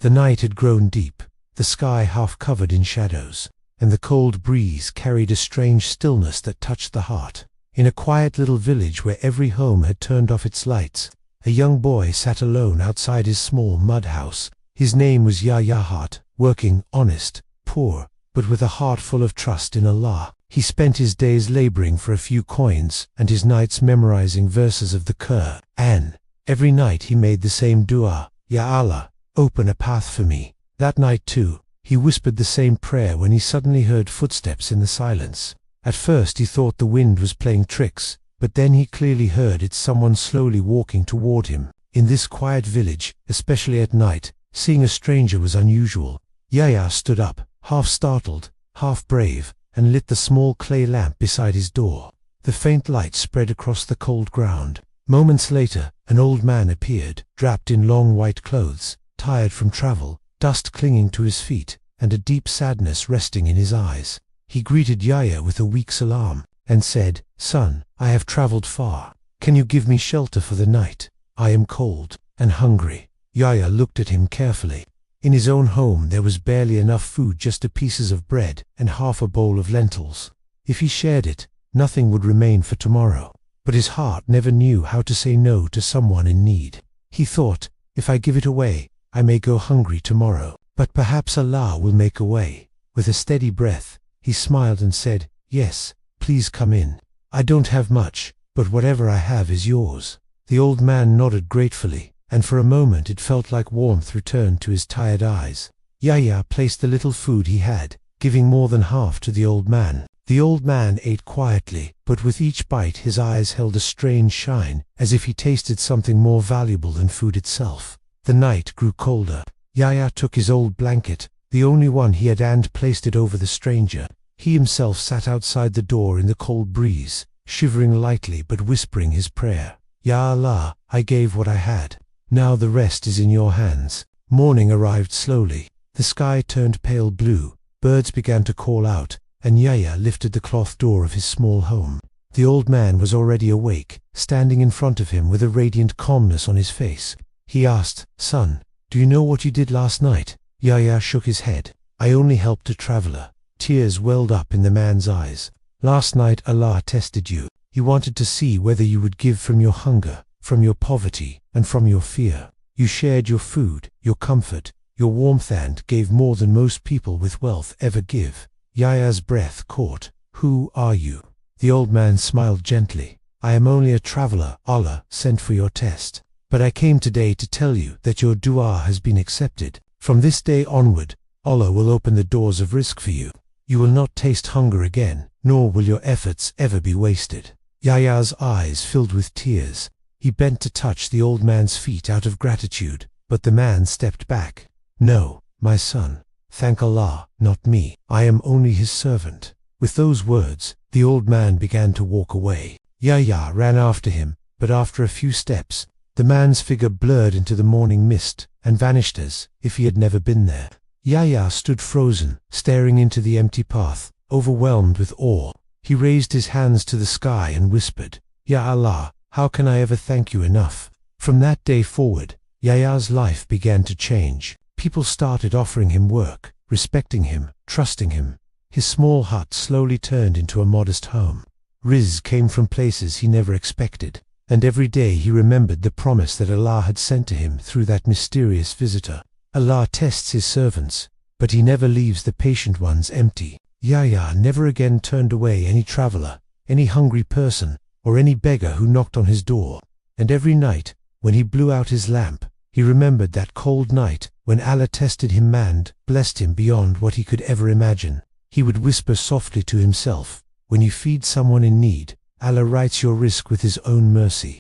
The night had grown deep, the sky half covered in shadows, and the cold breeze carried a strange stillness that touched the heart. In a quiet little village where every home had turned off its lights, a young boy sat alone outside his small mud house. His name was Yahya, working, honest, poor, but with a heart full of trust in Allah. He spent his days laboring for a few coins and his nights memorizing verses of the Quran. Every night he made the same dua, Ya Allah, open a path for me. That night too, he whispered the same prayer when he suddenly heard footsteps in the silence. At first he thought the wind was playing tricks, but then he clearly heard it's someone slowly walking toward him. In this quiet village, especially at night, seeing a stranger was unusual. Yahya stood up, half startled, half brave, and lit the small clay lamp beside his door. The faint light spread across the cold ground. Moments later, an old man appeared, draped in long white clothes, tired from travel, dust clinging to his feet, and a deep sadness resting in his eyes. He greeted Yahya with a weak salam, and said, "Son, I have traveled far. Can you give me shelter for the night? I am cold and hungry." Yahya looked at him carefully. In his own home there was barely enough food, just 2 pieces of bread and half a bowl of lentils. If he shared it, nothing would remain for tomorrow. But his heart never knew how to say no to someone in need. He thought, if I give it away, I may go hungry tomorrow, but perhaps Allah will make a way. With a steady breath, he smiled and said, "Yes, please come in. I don't have much, but whatever I have is yours." The old man nodded gratefully, and for a moment it felt like warmth returned to his tired eyes. Yahya placed the little food he had, giving more than half to the old man. The old man ate quietly, but with each bite his eyes held a strange shine, as if he tasted something more valuable than food itself. The night grew colder. Yahya took his old blanket, the only one he had, and placed it over the stranger. He himself sat outside the door in the cold breeze, shivering lightly but whispering his prayer. "Ya Allah, I gave what I had. Now the rest is in your hands." Morning arrived slowly. The sky turned pale blue, birds began to call out, and Yahya lifted the cloth door of his small home. The old man was already awake, standing in front of him with a radiant calmness on his face. He asked, "Son, do you know what you did last night?" Yahya shook his head. "I only helped a traveler." Tears welled up in the man's eyes. "Last night Allah tested you. He wanted to see whether you would give from your hunger, from your poverty, and from your fear. You shared your food, your comfort, your warmth, and gave more than most people with wealth ever give." Yahya's breath caught. "Who are you?" The old man smiled gently. "I am only a traveler Allah sent for your test. But I came today to tell you that your dua has been accepted. From this day onward, Allah will open the doors of Rizq for you. You will not taste hunger again, nor will your efforts ever be wasted." Yahya's eyes filled with tears. He bent to touch the old man's feet out of gratitude, but the man stepped back. "No, my son. Thank Allah, not me. I am only his servant." With those words, the old man began to walk away. Yahya ran after him, but after a few steps, the man's figure blurred into the morning mist and vanished as if he had never been there. Yahya stood frozen, staring into the empty path, overwhelmed with awe. He raised his hands to the sky and whispered, "Ya Allah, how can I ever thank you enough?" From that day forward, Yahya's life began to change. People started offering him work, respecting him, trusting him. His small hut slowly turned into a modest home. Rizq came from places he never expected, and every day he remembered the promise that Allah had sent to him through that mysterious visitor. Allah tests his servants, but he never leaves the patient ones empty. Yahya never again turned away any traveler, any hungry person, or any beggar who knocked on his door. And every night, when he blew out his lamp, he remembered that cold night when Allah tested him and blessed him beyond what he could ever imagine. He would whisper softly to himself, "When you feed someone in need, Allah writes your Rizq with His own mercy."